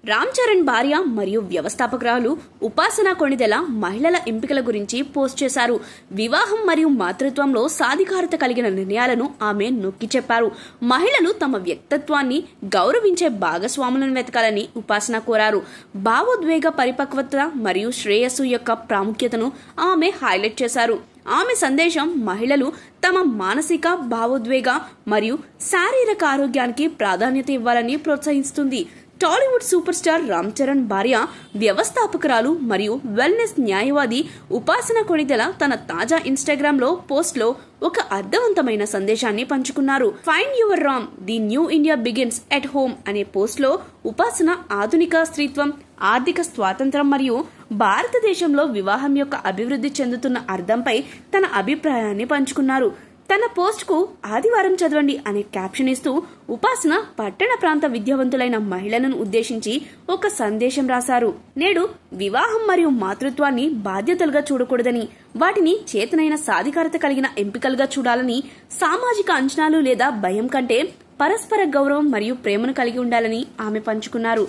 రామ్ చరణ్ భార్య మరియు వ్యవస్థాపకురాలు ఉపాసన కొణిదెల మహిళల ఎంపికల గురించి పోస్ట్ చేశారు. వివాహం మరియు మాతృత్వంలో సాధికారత కలిగిన నిర్ణయాలను ఆమె నొక్కి చెప్పారు. మహిళలు తమ వ్యక్తిత్వాన్ని గౌరవించే భాగస్వాములను వెతకాలని ఉపాసన కోరారు. భావోద్వేగ పరిపక్వత మరియు శ్రేయస్సు యొక్క ప్రాముఖ్యతను ఆమె హైలైట్ చేశారు. ఆమె సందేశం మహిళలు తమ మానసిక, భావోద్వేగ మరియు శారీరక ఆరోగ్యానికి ప్రాధాన్యత ఇవ్వాలని ప్రోత్సహిస్తుంది. టాలీవుడ్ సూపర్ స్టార్ రామ్ చరణ్ భార్య, వ్యవస్థాపకురాలు మరియు వెల్నెస్ న్యాయవాది ఉపాసన కొణిదెల తన తాజా ఇన్స్టాగ్రామ్ లో పోస్ట్ లో ఒక అర్థవంతమైన సందేశాన్ని పంచుకున్నారు. Find your Ram, the new India begins at home అనే పోస్ట్ లో ఉపాసన ఆధునిక స్త్రీత్వం, ఆర్థిక స్వాతంత్రం మరియు భారతదేశంలో వివాహం యొక్క అభివృద్ధి చెందుతున్న అర్థంపై తన అభిప్రాయాన్ని పంచుకున్నారు. తన పోస్ట్ కు ఆదివారం చదవండి అనే క్యాప్షన్ ఇస్తూ ఉపాసన పట్టణ ప్రాంత విద్యావంతులైన మహిళలను ఉద్దేశించి ఒక సందేశం రాశారు. నేడు వివాహం మరియు మాతృత్వాన్ని బాధ్యతలుగా చూడకూడదని, వాటిని చేతనైన సాధికారత కలిగిన ఎంపికలుగా చూడాలని, సామాజిక అంచనాలు లేదా భయం కంటే పరస్పర గౌరవం మరియు ప్రేమను కలిగి ఉండాలని ఆమె పంచుకున్నారు.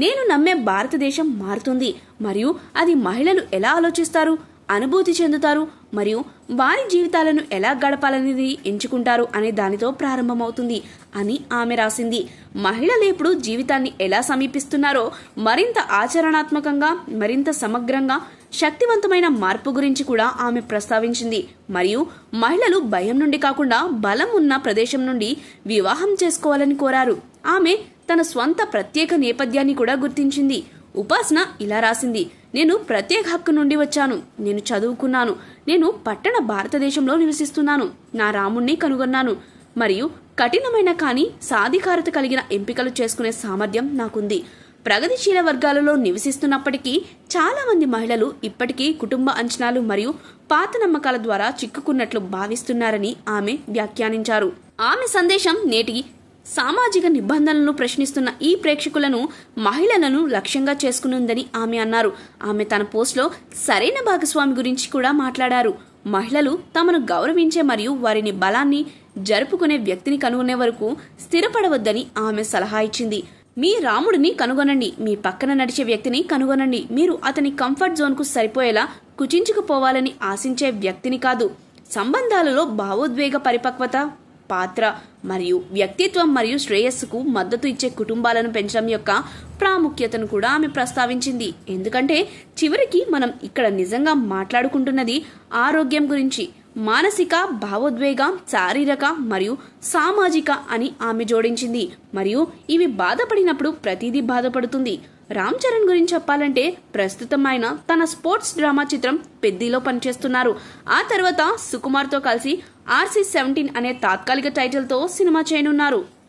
నేను నమ్మే భారతదేశం మారుతుంది మరియు అది మహిళలు ఎలా ఆలోచిస్తారు, అనుభూతి చెందుతారు మరియు వారి జీవితాలను ఎలా గడపాలనేది ఎంచుకుంటారు అనే దానితో ప్రారంభమవుతుంది అని ఆమె రాసింది. మహిళలు ఇప్పుడు జీవితాన్ని ఎలా సమీపిస్తున్నారో మరింత ఆచరణాత్మకంగా, మరింత సమగ్రంగా, శక్తివంతమైన మార్పు గురించి కూడా ఆమె ప్రస్తావించింది. మరియు మహిళలు భయం నుండి కాకుండా బలం ఉన్న ప్రదేశం నుండి వివాహం చేసుకోవాలని కోరారు. ఆమె తన స్వంత ప్రత్యేక నేపథ్యాన్ని కూడా గుర్తించింది. ఉపాసన ఇలా రాసింది: నేను ప్రత్యేక హక్కు నుండి వచ్చాను, నేను చదువుకున్నాను, నేను పట్టణ భారతదేశంలో నివసిస్తున్నాను, నా రాముణ్ణి కనుగొన్నాను మరియు కఠినమైన కానీ సాధికారత కలిగిన ఎంపికలు చేసుకునే సామర్థ్యం నాకుంది. ప్రగతిశీల వర్గాలలో నివసిస్తున్నప్పటికీ చాలా మంది మహిళలు ఇప్పటికీ కుటుంబ అంచనాలు మరియు పాత నమ్మకాల ద్వారా చిక్కుకున్నట్లు భావిస్తున్నారని ఆమె వ్యాఖ్యానించారు. ఆమె సందేశం నేటి సామాజిక నిబంధనలను ప్రశ్నిస్తున్న ఈ ప్రేక్షకులను, మహిళలను లక్ష్యంగా చేసుకునుందని ఆమె అన్నారు. ఆమె తన పోస్ట్లో సరైన భాగస్వామి గురించి కూడా మాట్లాడారు. మహిళలు తమను గౌరవించే మరియు వారిని బలాన్ని జరుపుకునే వ్యక్తిని కనుగొనే వరకు స్థిరపడవద్దని ఆమె సలహా ఇచ్చింది. మీ రాముడిని కనుగొనండి, మీ పక్కన నడిచే వ్యక్తిని కనుగొనండి. మీరు అతని కంఫర్ట్ జోన్ కు సరిపోయేలా కుచించుకుపోవాలని ఆశించే వ్యక్తిని కాదు. సంబంధాలలో భావోద్వేగ పరిపక్వత పాత్ర మరియు వ్యక్తిత్వం మరియు శ్రేయస్సుకు మద్దతు ఇచ్చే కుటుంబాలను పెంచడం యొక్క ప్రాముఖ్యతను కూడా ఆమె ప్రస్తావించింది. ఎందుకంటే చివరికి మనం ఇక్కడ నిజంగా మాట్లాడుకుంటున్నది ఆరోగ్యం గురించి, మానసిక, భావోద్వేగ, శారీరక మరియు సామాజిక అని ఆమె జోడించింది. మరియు ఇవి బాధపడినప్పుడు ప్రతిదీ బాధపడుతుంది. రామ్ చరణ్ గురించి చెప్పాలంటే ప్రస్తుతం ఆయన తన స్పోర్ట్స్ డ్రామా చిత్రం పెద్దిలో పనిచేస్తున్నారు. ఆ తర్వాత సుకుమార్ తో కలిసి RC-17 అనే తాత్కాలిక టైటిల్ తో సినిమా చేయనున్నారు.